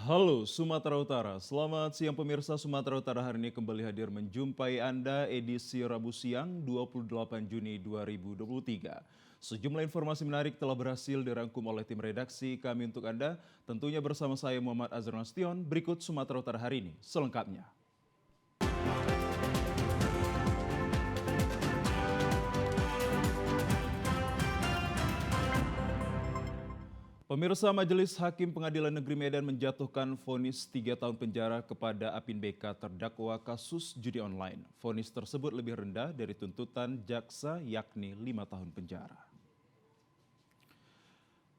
Halo Sumatera Utara, selamat siang pemirsa. Sumatera Utara hari ini kembali hadir menjumpai Anda edisi Rabu siang 28 Juni 2023. Sejumlah informasi menarik telah berhasil dirangkum oleh tim redaksi kami untuk Anda. Tentunya bersama saya Muhammad Azhar Nasution. Berikut Sumatera Utara hari ini selengkapnya. Pemirsa, Majelis Hakim Pengadilan Negeri Medan menjatuhkan vonis 3 tahun penjara kepada Apin BK terdakwa kasus judi online. Vonis tersebut lebih rendah dari tuntutan jaksa yakni 5 tahun penjara.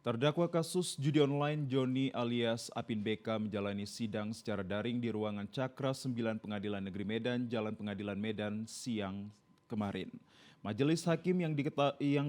Terdakwa kasus judi online Joni alias Apin BK menjalani sidang secara daring di ruangan Cakra 9 Pengadilan Negeri Medan, Jalan Pengadilan Medan siang kemarin. Majelis hakim yang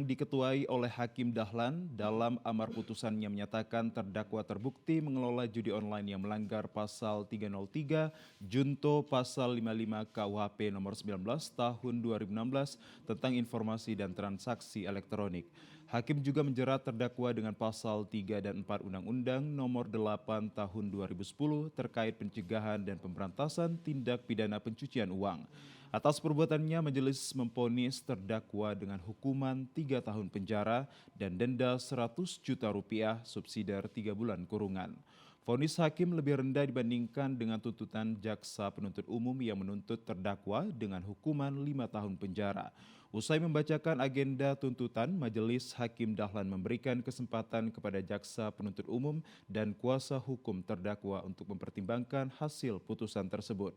diketuai oleh Hakim Dahlan dalam amar putusannya menyatakan terdakwa terbukti mengelola judi online yang melanggar pasal 303 Junto pasal 55 KUHP nomor 19 tahun 2016 tentang informasi dan transaksi elektronik. Hakim juga menjerat terdakwa dengan pasal 3 dan 4 Undang-Undang nomor 8 tahun 2010 terkait pencegahan dan pemberantasan tindak pidana pencucian uang. Atas perbuatannya, majelis memvonis terdakwa dengan hukuman 3 tahun penjara dan denda 100 juta rupiah subsidiar 3 bulan kurungan. Vonis hakim lebih rendah dibandingkan dengan tuntutan jaksa penuntut umum yang menuntut terdakwa dengan hukuman 5 tahun penjara. Usai membacakan agenda tuntutan, Majelis Hakim Dahlan memberikan kesempatan kepada jaksa penuntut umum dan kuasa hukum terdakwa untuk mempertimbangkan hasil putusan tersebut.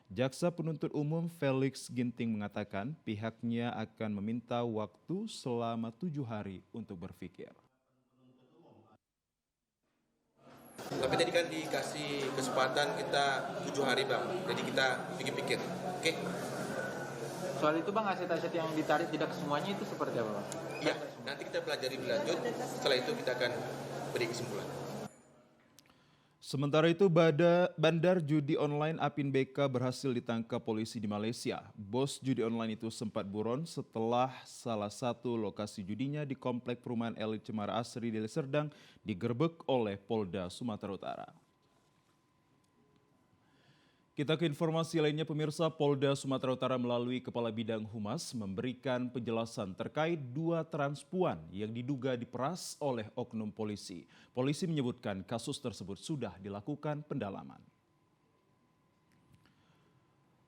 Jaksa penuntut umum Felix Ginting mengatakan pihaknya akan meminta waktu selama 7 hari untuk berpikir. Tapi tadi kan dikasih kesempatan kita 7 hari bang, jadi kita pikir-pikir, oke? Soal itu bang, aset-aset yang ditarik tidak semuanya itu seperti apa bang? Iya, nanti kita pelajari lebih lanjut, setelah itu kita akan beri kesimpulan. Sementara itu, bandar judi online Apin BK berhasil ditangkap polisi di Malaysia. Bos judi online itu sempat buron setelah salah satu lokasi judinya di Komplek Perumahan Elit Cemara Asri Deli Serdang digerebek oleh Polda Sumatera Utara. Kita ke informasi lainnya pemirsa. Polda Sumatera Utara melalui Kepala Bidang Humas memberikan penjelasan terkait 2 transpuan yang diduga diperas oleh oknum polisi. Polisi menyebutkan kasus tersebut sudah dilakukan pendalaman.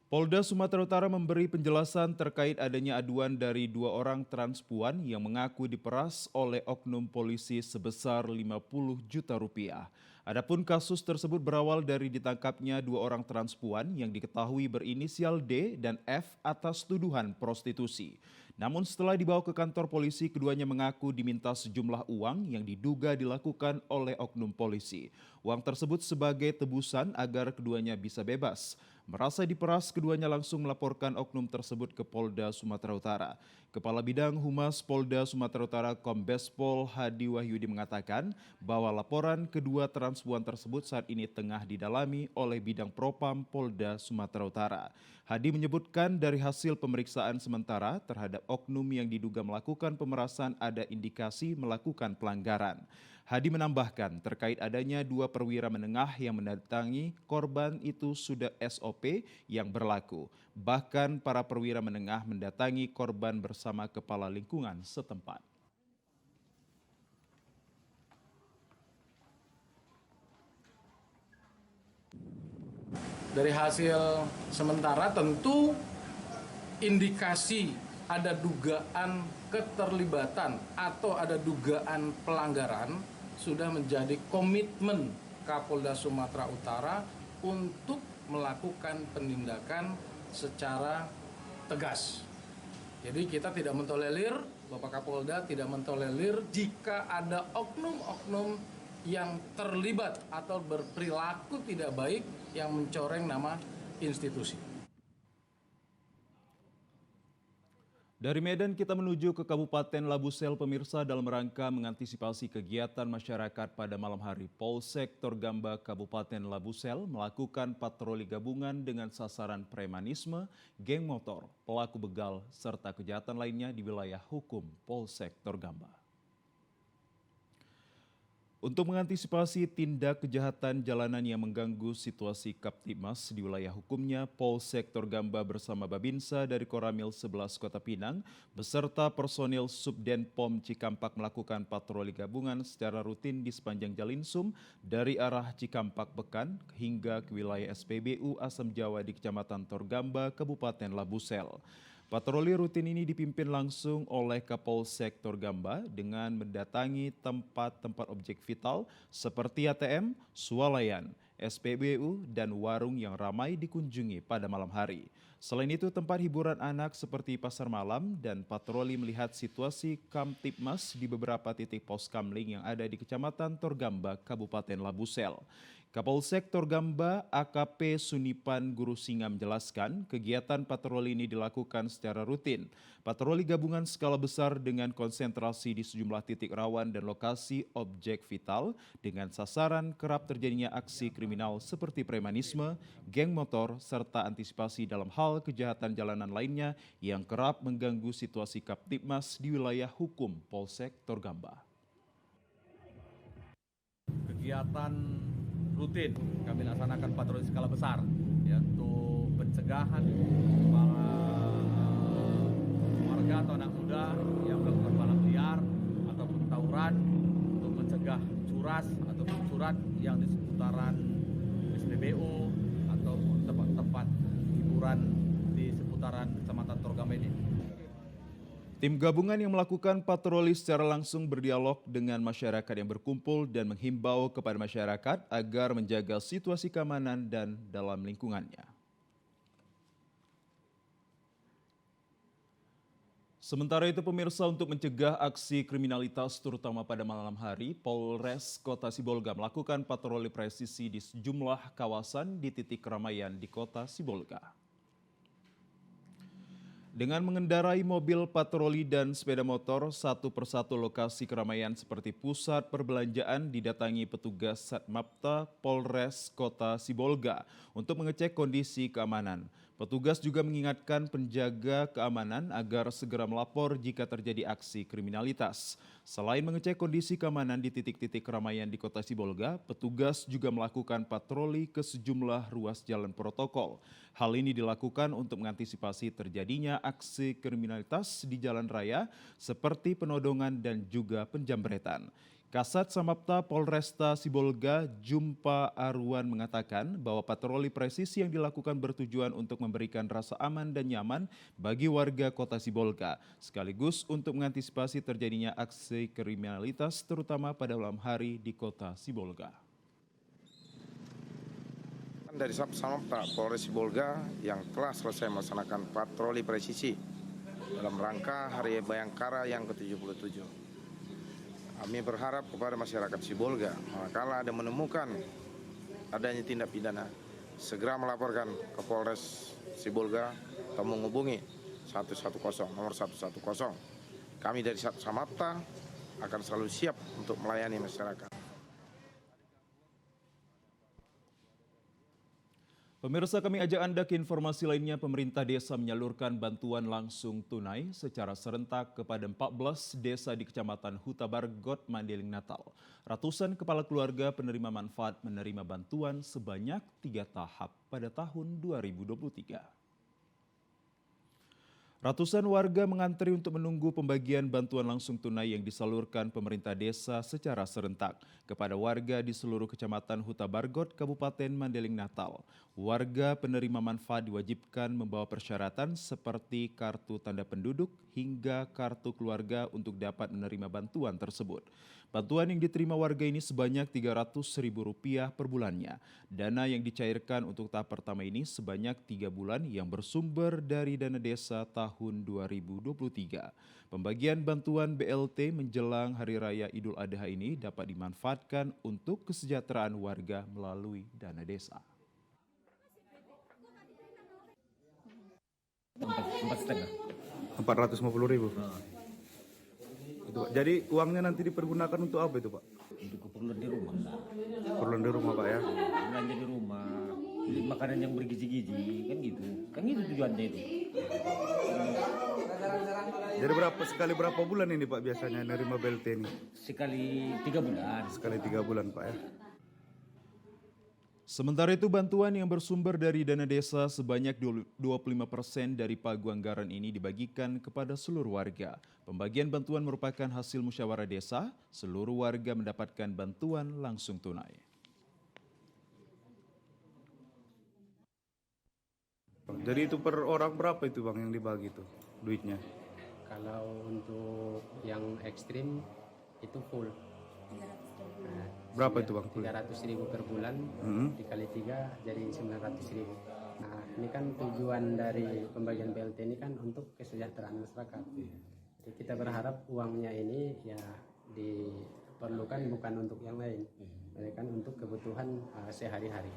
Polda Sumatera Utara memberi penjelasan terkait adanya aduan dari 2 orang transpuan yang mengaku diperas oleh oknum polisi sebesar 50 juta rupiah. Adapun kasus tersebut berawal dari ditangkapnya 2 orang transpuan yang diketahui berinisial D dan F atas tuduhan prostitusi. Namun setelah dibawa ke kantor polisi, keduanya mengaku diminta sejumlah uang yang diduga dilakukan oleh oknum polisi. Uang tersebut sebagai tebusan agar keduanya bisa bebas. Merasa diperas, keduanya langsung melaporkan oknum tersebut ke Polda Sumatera Utara. Kepala Bidang Humas Polda Sumatera Utara Kombes Pol Hadi Wahyudi mengatakan bahwa laporan kedua transpuan tersebut saat ini tengah didalami oleh Bidang Propam Polda Sumatera Utara. Hadi menyebutkan dari hasil pemeriksaan sementara terhadap oknum yang diduga melakukan pemerasan ada indikasi melakukan pelanggaran. Hadi menambahkan terkait adanya 2 perwira menengah yang mendatangi korban itu sudah SOP yang berlaku. Bahkan para perwira menengah mendatangi korban bersama kepala lingkungan setempat. Dari hasil sementara tentu indikasi ada dugaan keterlibatan atau ada dugaan pelanggaran sudah menjadi komitmen Kapolda Sumatera Utara untuk melakukan penindakan secara tegas. Jadi kita tidak mentolerir, Bapak Kapolda tidak mentolerir jika ada oknum-oknum yang terlibat atau berperilaku tidak baik yang mencoreng nama institusi. Dari Medan kita menuju ke Kabupaten Labusel pemirsa dalam rangka mengantisipasi kegiatan masyarakat pada malam hari. Polsek Torgamba Kabupaten Labusel melakukan patroli gabungan dengan sasaran premanisme, geng motor, pelaku begal, serta kejahatan lainnya di wilayah hukum Polsek Torgamba. Untuk mengantisipasi tindak kejahatan jalanan yang mengganggu situasi Kaptibmas di wilayah hukumnya, Polsek Torgamba bersama Babinsa dari Koramil 11 Kota Pinang beserta personil Subdenpom Cikampak melakukan patroli gabungan secara rutin di sepanjang Jalinsum dari arah Cikampak Bekan hingga ke wilayah SPBU Asam Jawa di Kecamatan Torgamba, Kabupaten Labusel. Patroli rutin ini dipimpin langsung oleh Kapolsek Torgamba dengan mendatangi tempat-tempat objek vital seperti ATM, swalayan, SPBU, dan warung yang ramai dikunjungi pada malam hari. Selain itu, tempat hiburan anak seperti pasar malam dan patroli melihat situasi Kamtibmas di beberapa titik pos kamling yang ada di Kecamatan Torgamba, Kabupaten Labusel. Kapolsek Torgamba AKP Sunipan Guru Singa menjelaskan kegiatan patroli ini dilakukan secara rutin. Patroli gabungan skala besar dengan konsentrasi di sejumlah titik rawan dan lokasi objek vital dengan sasaran kerap terjadinya aksi kriminal seperti premanisme, geng motor, serta antisipasi dalam hal kejahatan jalanan lainnya yang kerap mengganggu situasi Kaptibmas di wilayah hukum Polsek Torgamba. Kegiatan rutin kami laksanakan patroli skala besar ya, untuk pencegahan para warga atau anak muda yang melakukan balap liar ataupun tawuran, untuk mencegah curas ataupun curat yang di seputaran SPBU ataupun tempat-tempat hiburan di seputaran Kecamatan Torgamba ini. Tim gabungan yang melakukan patroli secara langsung berdialog dengan masyarakat yang berkumpul dan menghimbau kepada masyarakat agar menjaga situasi keamanan dan dalam lingkungannya. Sementara itu pemirsa, untuk mencegah aksi kriminalitas terutama pada malam hari, Polres Kota Sibolga melakukan patroli presisi di sejumlah kawasan di titik keramaian di Kota Sibolga. Dengan mengendarai mobil patroli dan sepeda motor, satu persatu lokasi keramaian seperti pusat perbelanjaan didatangi petugas Satmapta Polres Kota Sibolga untuk mengecek kondisi keamanan. Petugas juga mengingatkan penjaga keamanan agar segera melapor jika terjadi aksi kriminalitas. Selain mengecek kondisi keamanan di titik-titik keramaian di Kota Sibolga, petugas juga melakukan patroli ke sejumlah ruas jalan protokol. Hal ini dilakukan untuk mengantisipasi terjadinya aksi kriminalitas di jalan raya seperti penodongan dan juga penjambretan. Kasat Samapta Polresta Sibolga Jumpa Arwan mengatakan bahwa patroli presisi yang dilakukan bertujuan untuk memberikan rasa aman dan nyaman bagi warga Kota Sibolga, sekaligus untuk mengantisipasi terjadinya aksi kriminalitas terutama pada malam hari di Kota Sibolga. Dari Samapta Polres Sibolga yang telah selesai melaksanakan patroli presisi dalam rangka Hari Bayangkara yang ke-77. Kami berharap kepada masyarakat Sibolga, manakala ada menemukan adanya tindak pidana, segera melaporkan ke Polres Sibolga atau menghubungi 110, nomor 110. Kami dari Samapta akan selalu siap untuk melayani masyarakat. Pemirsa, kami ajak Anda ke informasi lainnya. Pemerintah desa menyalurkan bantuan langsung tunai secara serentak kepada 14 desa di Kecamatan Huta Bargot, Mandailing, Natal. Ratusan kepala keluarga penerima manfaat menerima bantuan sebanyak 3 tahap pada tahun 2023. Ratusan warga mengantri untuk menunggu pembagian bantuan langsung tunai yang disalurkan pemerintah desa secara serentak kepada warga di seluruh Kecamatan Huta Bargot, Kabupaten Mandailing, Natal. Warga penerima manfaat diwajibkan membawa persyaratan seperti kartu tanda penduduk hingga kartu keluarga untuk dapat menerima bantuan tersebut. Bantuan yang diterima warga ini sebanyak Rp300.000 per bulannya. Dana yang dicairkan untuk tahap pertama ini sebanyak 3 bulan yang bersumber dari dana desa tahun 2023. Pembagian bantuan BLT menjelang Hari Raya Idul Adha ini dapat dimanfaatkan untuk kesejahteraan warga melalui dana desa. 450.000. Itu, Pak. Jadi uangnya nanti dipergunakan untuk apa itu, Pak? Untuk keperluan di rumah. Keperluan di rumah, Pak, ya? Belanja di rumah, beli makanan yang bergizi-gizi, kan gitu tujuannya itu. Jadi berapa bulan ini Pak biasanya nerima BLT ini? Sekali 3 bulan. Sekali 3 bulan Pak ya. Sementara itu bantuan yang bersumber dari dana desa sebanyak 25% dari pagu anggaran ini dibagikan kepada seluruh warga. Pembagian bantuan merupakan hasil musyawarah desa, seluruh warga mendapatkan bantuan langsung tunai. Jadi itu per orang berapa itu Bang yang dibagi itu duitnya? Kalau untuk yang ekstrim itu full. Berapa itu Bang? 300.000 per bulan, dikali 3 jadi 900.000. Nah ini kan tujuan dari pembagian BLT ini kan untuk kesejahteraan masyarakat. Jadi kita berharap uangnya ini ya diperlukan bukan untuk yang lain, melainkan untuk kebutuhan sehari-hari.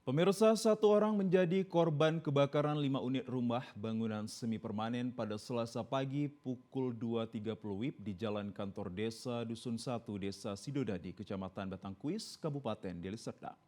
Pemirsa, 1 orang menjadi korban kebakaran 5 unit rumah bangunan semi permanen pada Selasa pagi pukul 2.30 WIB di Jalan Kantor Desa Dusun 1, Desa Sidodadi, Kecamatan Batangkuis, Kabupaten Deli Serdang.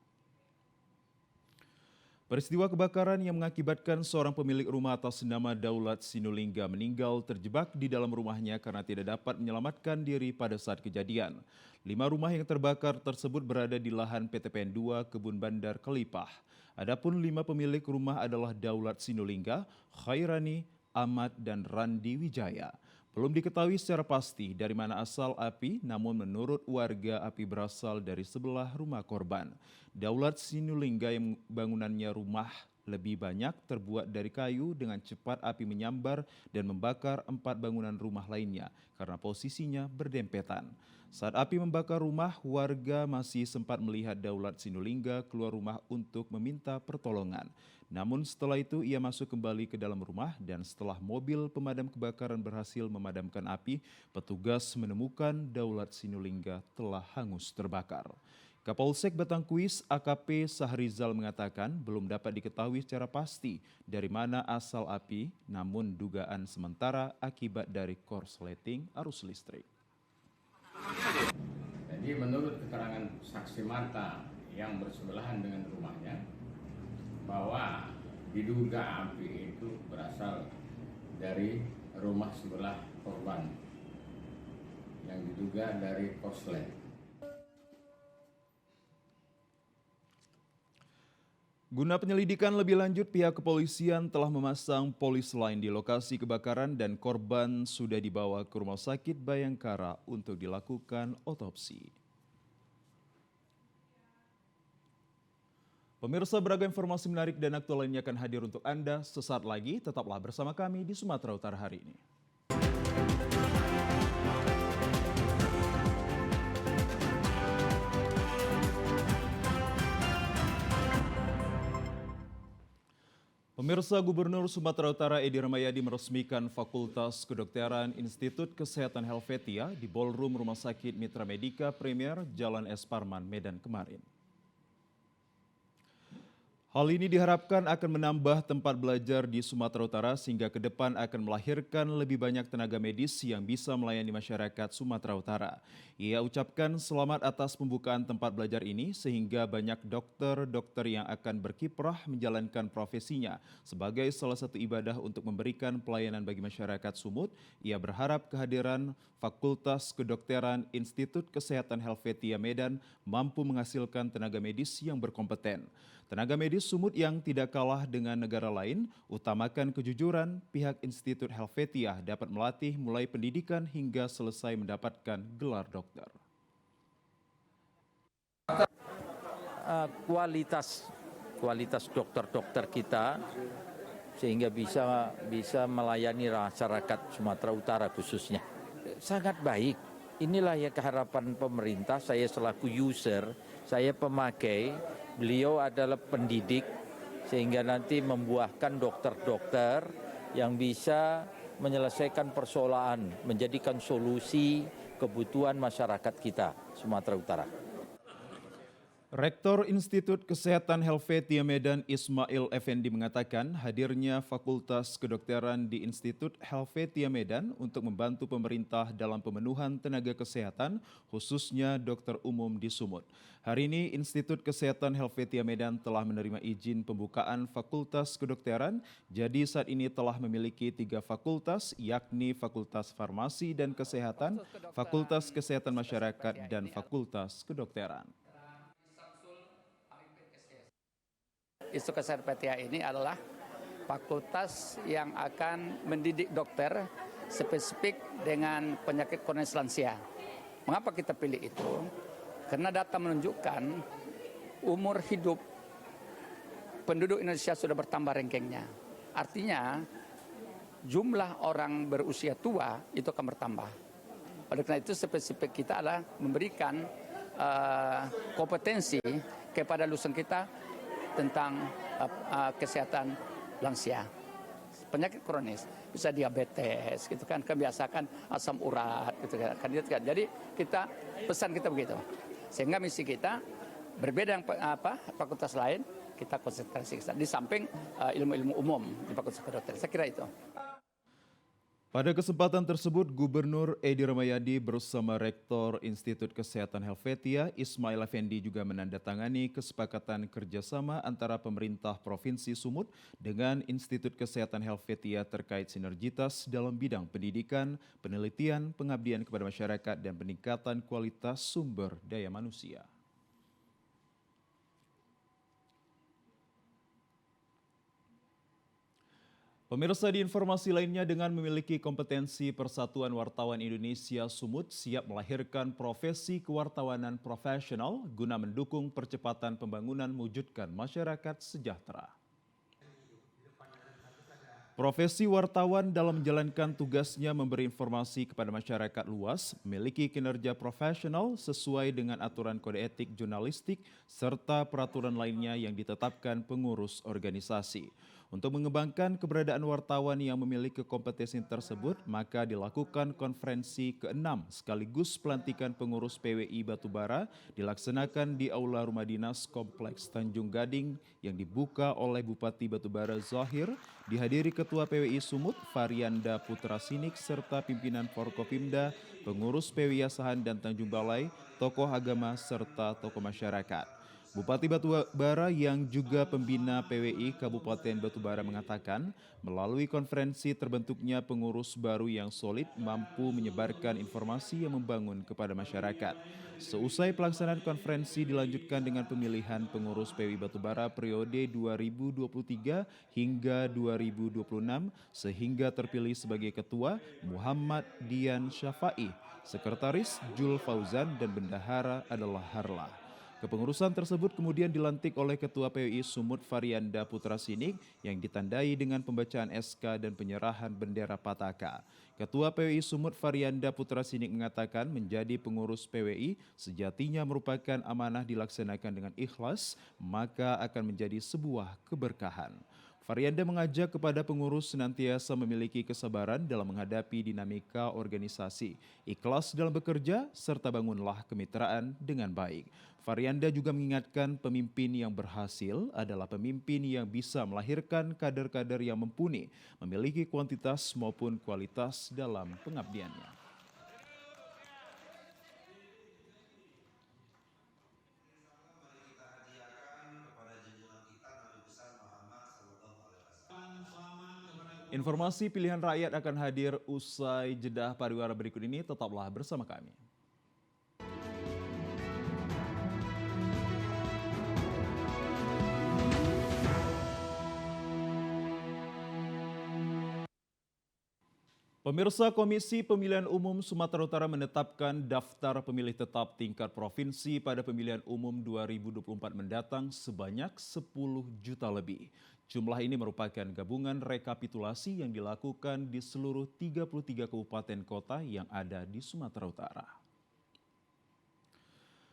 Peristiwa kebakaran yang mengakibatkan seorang pemilik rumah atas nama Daulat Sinulingga meninggal terjebak di dalam rumahnya karena tidak dapat menyelamatkan diri pada saat kejadian. 5 rumah yang terbakar tersebut berada di lahan PTPN 2 Kebun Bandar Kelipah. Adapun 5 pemilik rumah adalah Daulat Sinulingga, Khairani, Ahmad, dan Randi Wijaya. Belum diketahui secara pasti dari mana asal api, namun menurut warga api berasal dari sebelah rumah korban. Daulat Sinulingga yang bangunannya rumah lebih banyak terbuat dari kayu, dengan cepat api menyambar dan membakar 4 bangunan rumah lainnya karena posisinya berdempetan. Saat api membakar rumah, warga masih sempat melihat Daulat Sinulingga keluar rumah untuk meminta pertolongan. Namun setelah itu ia masuk kembali ke dalam rumah dan setelah mobil pemadam kebakaran berhasil memadamkan api, petugas menemukan Daulat Sinulingga telah hangus terbakar. Kapolsek Batangkuis AKP Sahrizal mengatakan belum dapat diketahui secara pasti dari mana asal api, namun dugaan sementara akibat dari korsleting arus listrik. Jadi menurut keterangan saksi mata yang bersebelahan dengan rumahnya, bahwa diduga api itu berasal dari rumah sebelah korban yang diduga dari korslet. Guna penyelidikan lebih lanjut, pihak kepolisian telah memasang polis lain di lokasi kebakaran dan korban sudah dibawa ke Rumah Sakit Bayangkara untuk dilakukan otopsi. Pemirsa, beragam informasi menarik dan aktual lainnya akan hadir untuk Anda sesaat lagi. Tetaplah bersama kami di Sumatera Utara hari ini. Pemirsa, Gubernur Sumatera Utara Edi Rahmayadi meresmikan Fakultas Kedokteran Institut Kesehatan Helvetia di Ballroom Rumah Sakit Mitra Medika Premier Jalan S. Parman, Medan kemarin. Hal ini diharapkan akan menambah tempat belajar di Sumatera Utara sehingga ke depan akan melahirkan lebih banyak tenaga medis yang bisa melayani masyarakat Sumatera Utara. Ia ucapkan selamat atas pembukaan tempat belajar ini sehingga banyak dokter-dokter yang akan berkiprah menjalankan profesinya sebagai salah satu ibadah untuk memberikan pelayanan bagi masyarakat Sumut. Ia berharap kehadiran Fakultas Kedokteran Institut Kesehatan Helvetia Medan mampu menghasilkan tenaga medis yang berkompeten. Tenaga medis Sumut yang tidak kalah dengan negara lain, utamakan kejujuran, pihak Institut Helvetia dapat melatih mulai pendidikan hingga selesai mendapatkan gelar dokter. Kualitas dokter-dokter kita sehingga bisa melayani masyarakat Sumatera Utara khususnya. Sangat baik. Inilah yang keharapan pemerintah. Saya selaku user, saya pemakai, beliau adalah pendidik sehingga nanti membuahkan dokter-dokter yang bisa menyelesaikan persoalan, menjadikan solusi kebutuhan masyarakat kita Sumatera Utara. Rektor Institut Kesehatan Helvetia Medan Ismail Effendi mengatakan hadirnya Fakultas Kedokteran di Institut Helvetia Medan untuk membantu pemerintah dalam pemenuhan tenaga kesehatan, khususnya dokter umum di Sumut. Hari ini Institut Kesehatan Helvetia Medan telah menerima izin pembukaan Fakultas Kedokteran, jadi saat ini telah memiliki 3 fakultas, yakni Fakultas Farmasi dan Kesehatan, Fakultas Kesehatan Masyarakat, dan Fakultas Kedokteran. Institut Kesehatan Helvetia ini adalah fakultas yang akan mendidik dokter spesifik dengan penyakit kronis lansia. Mengapa kita pilih itu? Karena data menunjukkan umur hidup penduduk Indonesia sudah bertambah rankingnya. Artinya jumlah orang berusia tua itu akan bertambah. Oleh karena itu spesifik kita adalah memberikan kompetensi kepada lulusan kita tentang kesehatan lansia, penyakit kronis, bisa diabetes, gitu kan, kebiasaan asam urat, gitu kan. Jadi pesan kita begitu, sehingga misi kita berbeda dengan fakultas lain, kita konsentrasi di samping ilmu-ilmu umum di fakultas kedokteran. Saya kira itu. Pada kesempatan tersebut, Gubernur Edi Rahmayadi bersama Rektor Institut Kesehatan Helvetia, Ismail Effendi juga menandatangani kesepakatan kerjasama antara pemerintah Provinsi Sumut dengan Institut Kesehatan Helvetia terkait sinergitas dalam bidang pendidikan, penelitian, pengabdian kepada masyarakat, dan peningkatan kualitas sumber daya manusia. Pemirsa, di informasi lainnya, dengan memiliki kompetensi Persatuan Wartawan Indonesia Sumut siap melahirkan profesi kewartawanan profesional guna mendukung percepatan pembangunan mewujudkan masyarakat sejahtera. Profesi wartawan dalam menjalankan tugasnya memberi informasi kepada masyarakat luas, memiliki kinerja profesional sesuai dengan aturan kode etik jurnalistik serta peraturan lainnya yang ditetapkan pengurus organisasi. Untuk mengembangkan keberadaan wartawan yang memiliki kompetensi tersebut, maka dilakukan konferensi ke-6 sekaligus pelantikan pengurus PWI Batubara dilaksanakan di Aula Rumah Dinas Kompleks Tanjung Gading yang dibuka oleh Bupati Batubara Zahir, dihadiri Ketua PWI Sumut Varianda Putra Sinik serta pimpinan Forkopimda, pengurus PWI Asahan dan Tanjung Balai, tokoh agama serta tokoh masyarakat. Bupati Batubara yang juga pembina PWI Kabupaten Batubara mengatakan melalui konferensi terbentuknya pengurus baru yang solid mampu menyebarkan informasi yang membangun kepada masyarakat. Seusai pelaksanaan konferensi dilanjutkan dengan pemilihan pengurus PWI Batubara periode 2023 hingga 2026 sehingga terpilih sebagai ketua Muhammad Dian Syafai, sekretaris Jul Fauzan, dan bendahara adalah Harla. Kepengurusan tersebut kemudian dilantik oleh Ketua PWI Sumut Varianda Putra Sinik yang ditandai dengan pembacaan SK dan penyerahan bendera Pataka. Ketua PWI Sumut Varianda Putra Sinik mengatakan menjadi pengurus PWI sejatinya merupakan amanah dilaksanakan dengan ikhlas, maka akan menjadi sebuah keberkahan. Varianda mengajak kepada pengurus senantiasa memiliki kesabaran dalam menghadapi dinamika organisasi, ikhlas dalam bekerja, serta bangunlah kemitraan dengan baik. Varianda juga mengingatkan pemimpin yang berhasil adalah pemimpin yang bisa melahirkan kader-kader yang mumpuni, memiliki kuantitas maupun kualitas dalam pengabdiannya. Informasi pilihan rakyat akan hadir usai jeda pariwara berikut ini. Tetaplah bersama kami. Pemirsa, Komisi Pemilihan Umum Sumatera Utara menetapkan daftar pemilih tetap tingkat provinsi pada pemilihan umum 2024 mendatang sebanyak 10 juta lebih. Jumlah ini merupakan gabungan rekapitulasi yang dilakukan di seluruh 33 kabupaten kota yang ada di Sumatera Utara.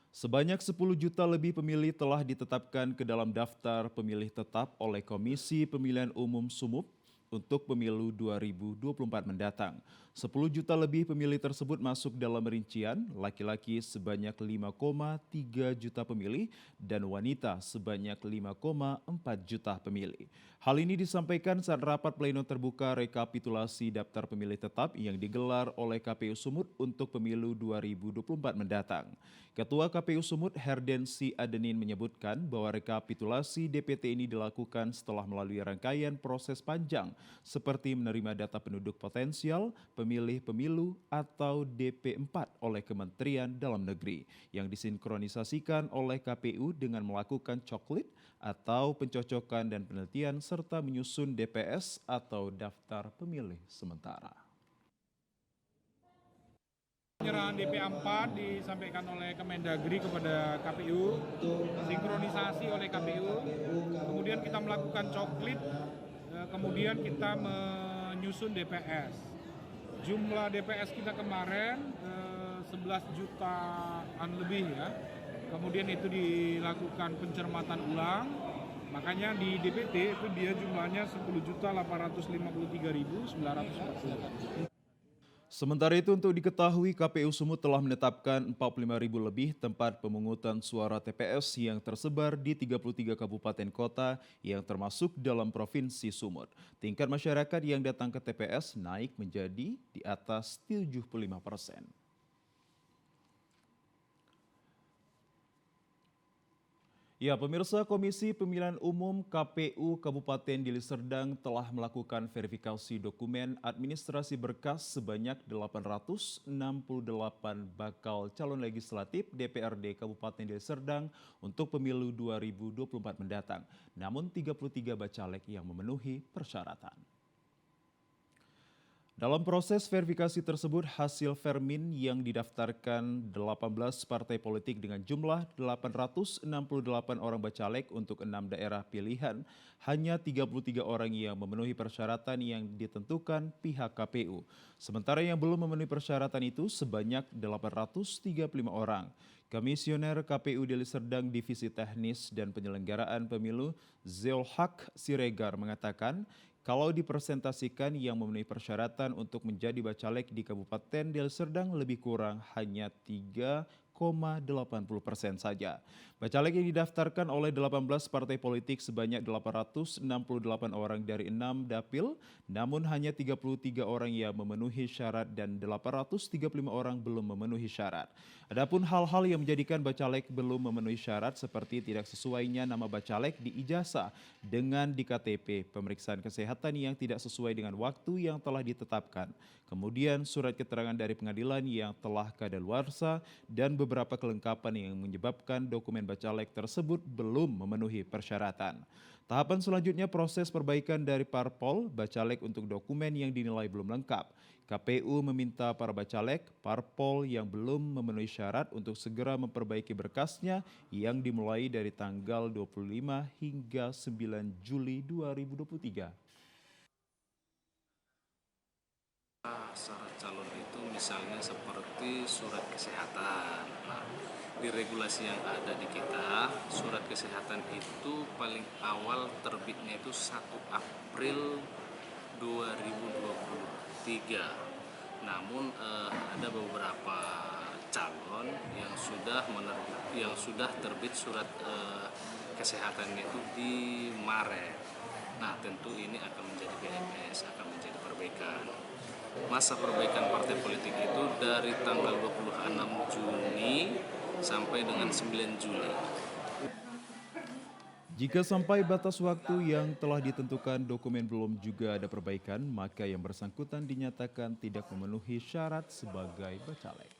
Sebanyak 10 juta lebih pemilih telah ditetapkan ke dalam daftar pemilih tetap oleh Komisi Pemilihan Umum Sumut untuk pemilu 2024 mendatang. 10 juta lebih pemilih tersebut masuk dalam rincian laki-laki sebanyak 5,3 juta pemilih dan wanita sebanyak 5,4 juta pemilih. Hal ini disampaikan saat rapat pleno terbuka rekapitulasi daftar pemilih tetap yang digelar oleh KPU Sumut untuk pemilu 2024 mendatang. Ketua KPU Sumut Herdensi Adenin menyebutkan bahwa rekapitulasi DPT ini dilakukan setelah melalui rangkaian proses panjang seperti menerima data penduduk potensial, pemilih pemilu atau DP4 oleh Kementerian Dalam Negeri yang disinkronisasikan oleh KPU dengan melakukan coklit atau pencocokan dan penelitian serta menyusun DPS atau daftar pemilih sementara. Penyerahan DP4 disampaikan oleh Kemendagri kepada KPU, sinkronisasi oleh KPU, kemudian kita melakukan coklit, kemudian kita menyusun DPS. Jumlah DPS kita kemarin 11 jutaan lebih ya, kemudian itu dilakukan pencermatan ulang, makanya di DPT itu dia jumlahnya 10.853.948. Sementara itu untuk diketahui KPU Sumut telah menetapkan 45.000 lebih tempat pemungutan suara TPS yang tersebar di 33 kabupaten kota yang termasuk dalam Provinsi Sumut. Tingkat masyarakat yang datang ke TPS naik menjadi di atas 75%. Ya, pemirsa, Komisi Pemilihan Umum KPU Kabupaten Deli Serdang telah melakukan verifikasi dokumen administrasi berkas sebanyak 868 bakal calon legislatif DPRD Kabupaten Deli Serdang untuk pemilu 2024 mendatang. Namun 33 bacalek yang memenuhi persyaratan. Dalam proses verifikasi tersebut, hasil vermin yang didaftarkan 18 partai politik dengan jumlah 868 orang bacalek untuk 6 daerah pilihan, hanya 33 orang yang memenuhi persyaratan yang ditentukan pihak KPU. Sementara yang belum memenuhi persyaratan itu sebanyak 835 orang. Komisioner KPU Deli Serdang Divisi Teknis dan Penyelenggaraan Pemilu Zeolhak Siregar mengatakan, kalau dipresentasikan yang memenuhi persyaratan untuk menjadi bacalek di Kabupaten Deli Serdang lebih kurang hanya 3,80% saja. Bacalek yang didaftarkan oleh 18 partai politik sebanyak 868 orang dari 6 dapil, namun hanya 33 orang yang memenuhi syarat dan 835 orang belum memenuhi syarat. Adapun hal-hal yang menjadikan bacalek belum memenuhi syarat seperti tidak sesuainya nama bacalek di ijazah dengan di KTP, pemeriksaan kesehatan yang tidak sesuai dengan waktu yang telah ditetapkan, kemudian surat keterangan dari pengadilan yang telah kadaluarsa dan beberapa kelengkapan yang menyebabkan dokumen bacalek tersebut belum memenuhi persyaratan. Tahapan selanjutnya proses perbaikan dari parpol bacalek untuk dokumen yang dinilai belum lengkap. KPU meminta para bacalek parpol yang belum memenuhi syarat untuk segera memperbaiki berkasnya yang dimulai dari tanggal 25 hingga 9 Juli 2023. Syarat calon itu misalnya seperti surat kesehatan. Nah, di regulasi yang ada di kita, surat kesehatan itu paling awal terbitnya itu 1 April 2023. Namun ada beberapa calon yang sudah terbit surat kesehatannya itu di Maret. Nah, tentu ini akan menjadi PMS, akan menjadi perbaikan. Masa perbaikan partai politik itu dari tanggal 26 Juni sampai dengan 9 Juli. Jika sampai batas waktu yang telah ditentukan dokumen belum juga ada perbaikan, maka yang bersangkutan dinyatakan tidak memenuhi syarat sebagai bacalek.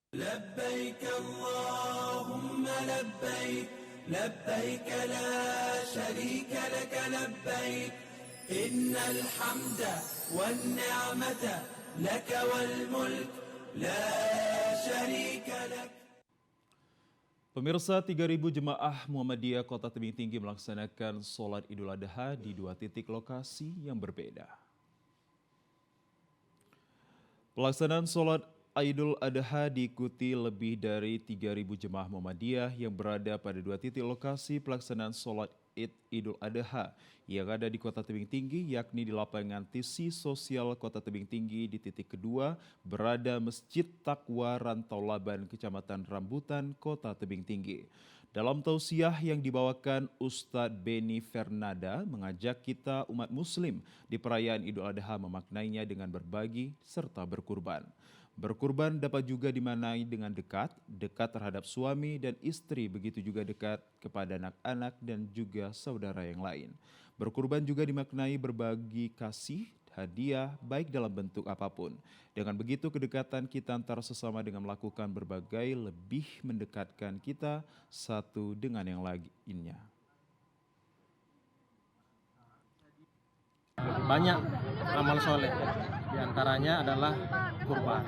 Labbaik Allahumma labbaik, labbaik la sharika laka labbaik, innal hamda wan ni'mata laka wal mulk la sharika lak. Pemirsa, 3.000 jemaah Muhammadiyah Kota Tebing Tinggi melaksanakan sholat Idul Adha di 2 titik lokasi yang berbeda. Pelaksanaan sholat Idul Adha diikuti lebih dari 3.000 jemaah Muhammadiyah yang berada pada 2 titik lokasi pelaksanaan sholat Id Idul Adha yang ada di Kota Tebing Tinggi, yakni di lapangan TC Sosial Kota Tebing Tinggi. Di titik kedua berada Masjid Taqwa Rantau Laban, Kecamatan Rambutan, Kota Tebing Tinggi. Dalam tausiah yang dibawakan Ustadz Beni Fernanda mengajak kita umat muslim di perayaan Idul Adha memaknainya dengan berbagi serta berkurban. Berkurban dapat juga dimaknai dengan dekat terhadap suami dan istri, begitu juga dekat kepada anak-anak dan juga saudara yang lain. Berkurban juga dimaknai berbagi kasih, hadiah, baik dalam bentuk apapun. Dengan begitu kedekatan kita antara sesama dengan melakukan berbagai lebih mendekatkan kita satu dengan yang lainnya. Banyak amal soleh, diantaranya adalah kurban.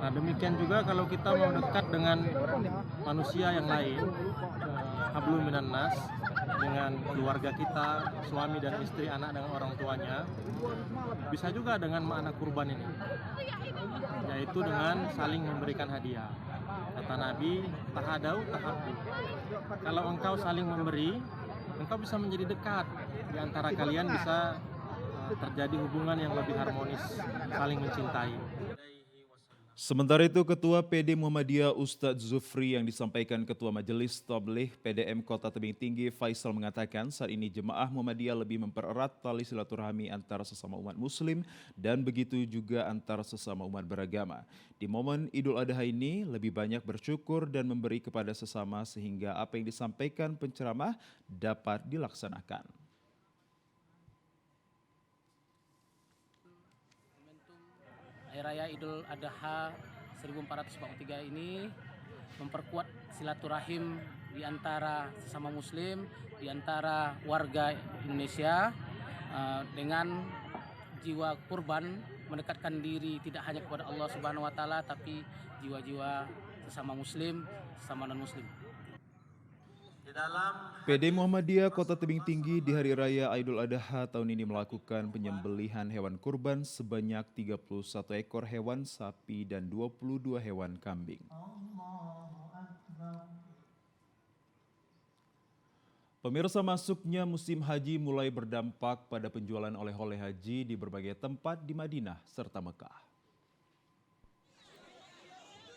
Nah demikian juga kalau kita mau dekat dengan manusia yang lain, hablum minan nas, dengan keluarga kita, suami dan istri, anak dengan orang tuanya, bisa juga dengan makna kurban ini, yaitu dengan saling memberikan hadiah. Kata Nabi, tahadau tahabbu. Kalau engkau saling memberi, engkau bisa menjadi dekat, di antara kalian bisa terjadi hubungan yang lebih harmonis, saling mencintai. Sementara itu, Ketua PD Muhammadiyah Ustadz Zufri yang disampaikan Ketua Majelis Tabligh PDM Kota Tebing Tinggi Faisal mengatakan saat ini jemaah Muhammadiyah lebih mempererat tali silaturahmi antara sesama umat muslim dan begitu juga antara sesama umat beragama. Di momen Idul Adha ini lebih banyak bersyukur dan memberi kepada sesama sehingga apa yang disampaikan penceramah dapat dilaksanakan. Hari Raya Idul Adha 1443 ini memperkuat silaturahim di antara sesama muslim, di antara warga Indonesia dengan jiwa kurban, mendekatkan diri tidak hanya kepada Allah Subhanahu wa taala tapi jiwa-jiwa sesama muslim, sesama non-muslim. PD Muhammadiyah Kota Tebing Tinggi di Hari Raya Idul Adha tahun ini melakukan penyembelihan hewan kurban sebanyak 31 ekor hewan sapi dan 22 hewan kambing. Pemirsa, masuknya musim haji mulai berdampak pada penjualan oleh-oleh haji di berbagai tempat di Madinah serta Mekah.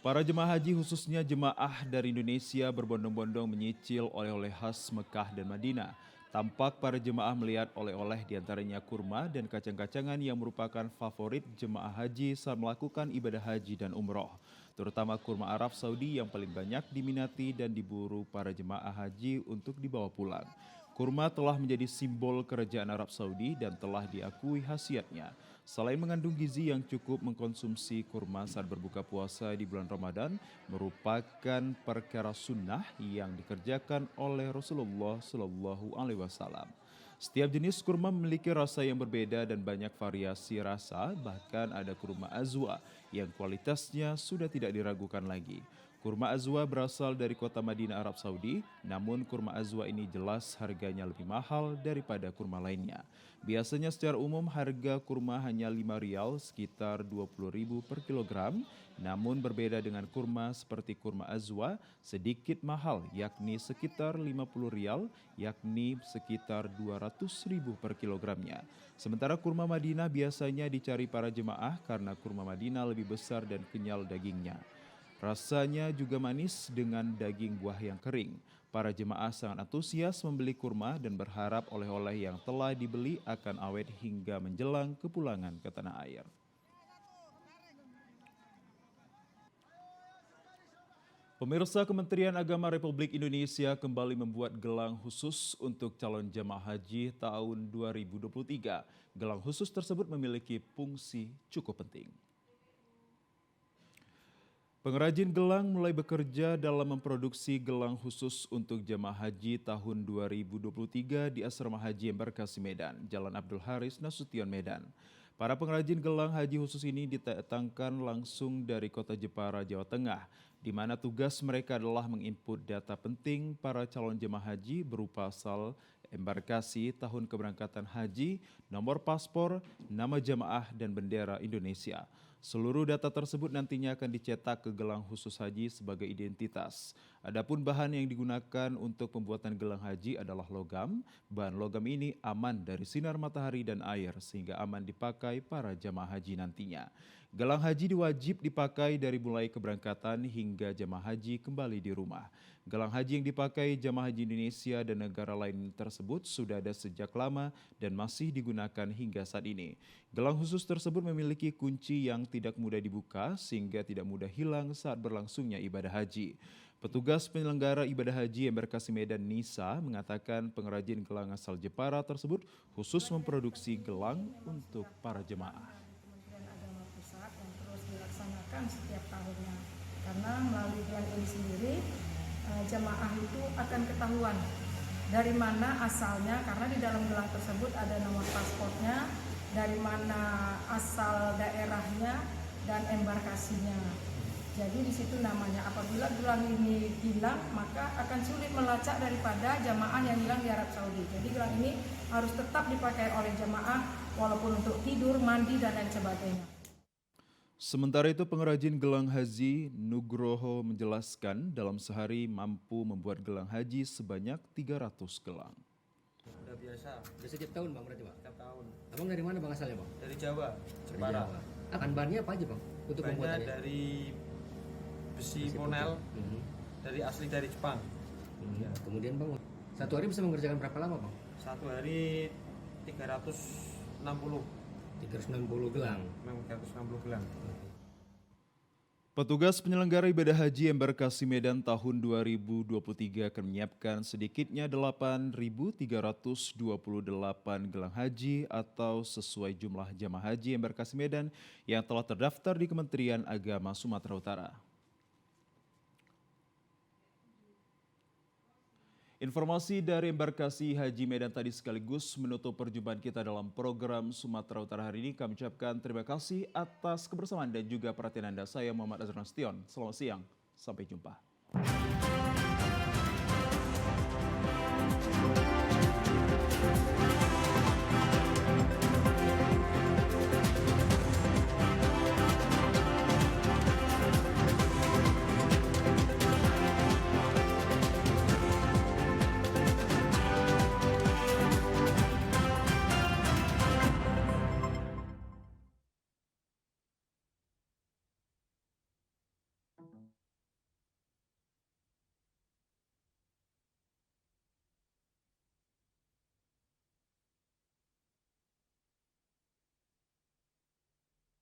Para jemaah haji khususnya jemaah dari Indonesia berbondong-bondong menyicil oleh-oleh khas Mekah dan Madinah. Tampak para jemaah melihat oleh-oleh diantaranya kurma dan kacang-kacangan yang merupakan favorit jemaah haji saat melakukan ibadah haji dan umroh. Terutama kurma Arab Saudi yang paling banyak diminati dan diburu para jemaah haji untuk dibawa pulang. Kurma telah menjadi simbol kerajaan Arab Saudi dan telah diakui khasiatnya. Selain mengandung gizi yang cukup, mengkonsumsi kurma saat berbuka puasa di bulan Ramadan merupakan perkara sunnah yang dikerjakan oleh Rasulullah Shallallahu Alaihi Wasallam. Setiap jenis kurma memiliki rasa yang berbeda dan banyak variasi rasa, bahkan ada kurma azwa yang kualitasnya sudah tidak diragukan lagi. Kurma azwa berasal dari kota Madinah, Arab Saudi, namun kurma azwa ini jelas harganya lebih mahal daripada kurma lainnya. Biasanya secara umum harga kurma hanya Rp5, sekitar Rp20.000 per kilogram, namun berbeda dengan kurma seperti kurma azwa, sedikit mahal, yakni sekitar Rp50, yakni sekitar Rp200.000 per kilogramnya. Sementara kurma Madinah biasanya dicari para jemaah karena kurma Madinah lebih besar dan kenyal dagingnya. Rasanya juga manis dengan daging buah yang kering. Para jemaah sangat antusias membeli kurma dan berharap oleh-oleh yang telah dibeli akan awet hingga menjelang kepulangan ke tanah air. Pemirsa, Kementerian Agama Republik Indonesia kembali membuat gelang khusus untuk calon jemaah haji tahun 2023. Gelang khusus tersebut memiliki fungsi cukup penting. Pengrajin gelang mulai bekerja dalam memproduksi gelang khusus untuk jemaah haji tahun 2023 di Asrama Haji Embarkasi Medan, Jalan Abdul Haris Nasution, Medan. Para pengrajin gelang haji khusus ini didatangkan langsung dari kota Jepara, Jawa Tengah, di mana tugas mereka adalah menginput data penting para calon jemaah haji berupa asal embarkasi, tahun keberangkatan haji, nomor paspor, nama jemaah, dan bendera Indonesia. Seluruh data tersebut nantinya akan dicetak ke gelang khusus haji sebagai identitas. Adapun bahan yang digunakan untuk pembuatan gelang haji adalah logam. Bahan logam ini aman dari sinar matahari dan air sehingga aman dipakai para jamaah haji nantinya. Gelang haji diwajib dipakai dari mulai keberangkatan hingga jamaah haji kembali di rumah. Gelang haji yang dipakai jamaah haji Indonesia dan negara lain tersebut sudah ada sejak lama dan masih digunakan hingga saat ini. Gelang khusus tersebut memiliki kunci yang tidak mudah dibuka sehingga tidak mudah hilang saat berlangsungnya ibadah haji. Petugas penyelenggara ibadah haji Embarkasi Medan Nisa mengatakan pengrajin gelang asal Jepara tersebut khusus memproduksi gelang untuk para jemaah. Setiap tahunnya, karena melalui gelang ini sendiri jemaah itu akan ketahuan dari mana asalnya, karena di dalam gelang tersebut ada nomor paspornya, dari mana asal daerahnya dan embarkasinya. Jadi di situ namanya, apabila gelang ini hilang maka akan sulit melacak daripada jemaah yang hilang di Arab Saudi. Jadi gelang ini harus tetap dipakai oleh jemaah walaupun untuk tidur, mandi dan lain sebagainya. Sementara itu pengrajin gelang haji Nugroho menjelaskan dalam sehari mampu membuat gelang haji sebanyak 300 gelang. Udah biasa. Udah setiap tahun bang berarti bang? Setiap tahun. Abang dari mana bang asalnya bang? Dari Jawa, Jepara. Akan bahannya apa aja bang? Untuk bahannya pembuatannya? dari besi monel, dari asli dari Jepang. Ya. Kemudian bang, satu hari bisa mengerjakan berapa lama bang? Satu hari 360. 360 gelang. 360 gelang. Petugas penyelenggara ibadah haji Embarkasi Medan tahun 2023 akan menyiapkan sedikitnya 8.328 gelang haji atau sesuai jumlah jamaah haji Embarkasi Medan yang telah terdaftar di Kementerian Agama Sumatera Utara. Informasi dari Embarkasi Haji Medan tadi sekaligus menutup perjumpaan kita dalam program Sumatera Utara hari ini. Kami ucapkan terima kasih atas kebersamaan dan juga perhatian Anda. Saya Muhammad Azhar Nasution. Selamat siang, sampai jumpa.